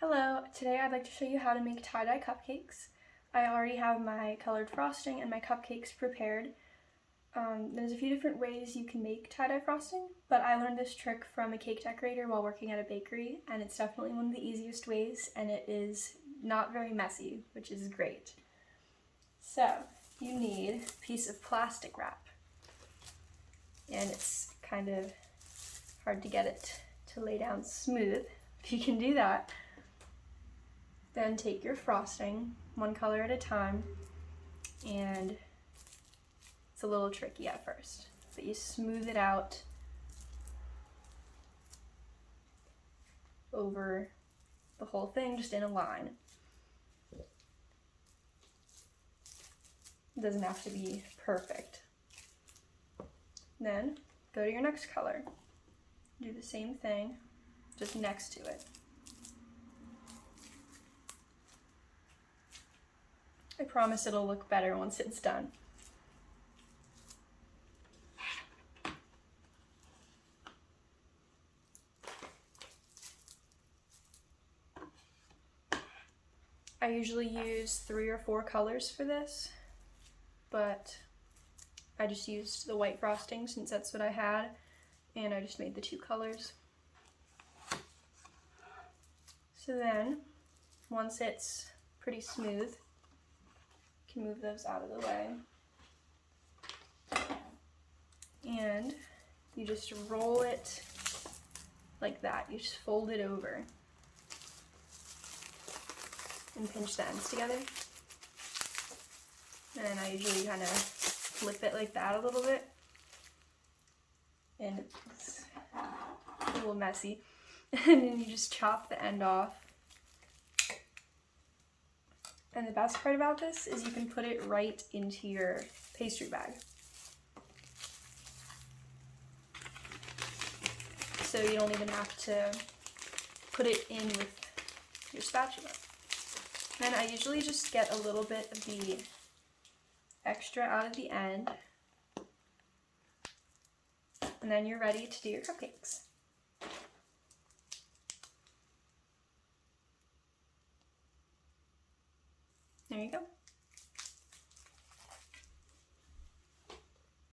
Hello, today I'd like to show you how to make tie-dye cupcakes. I already have my colored frosting and my cupcakes prepared. There's a few different ways you can make tie-dye frosting, but I learned this trick from a cake decorator while working at a bakery, and it's definitely one of the easiest ways, and it is not very messy, which is great. So, you need a piece of plastic wrap, and it's kind of hard to get it to lay down smooth. If you can do that, then take your frosting, one color at a time, and it's a little tricky at first, but you smooth it out over the whole thing just in a line. It doesn't have to be perfect. Then go to your next color. Do the same thing, just next to it. I promise it'll look better once it's done. I usually use 3 or 4 colors for this, but I just used the white frosting since that's what I had, and I just made the 2 colors. So then, once it's pretty smooth, you can move those out of the way. And you just roll it like that. You just fold it over and pinch the ends together. And then I usually kind of flip it like that a little bit. And it's a little messy. And then you just chop the end off. And the best part about this is you can put it right into your pastry bag. So you don't even have to put it in with your spatula. Then I usually just get a little bit of the extra out of the end. And then you're ready to do your cupcakes. There you go.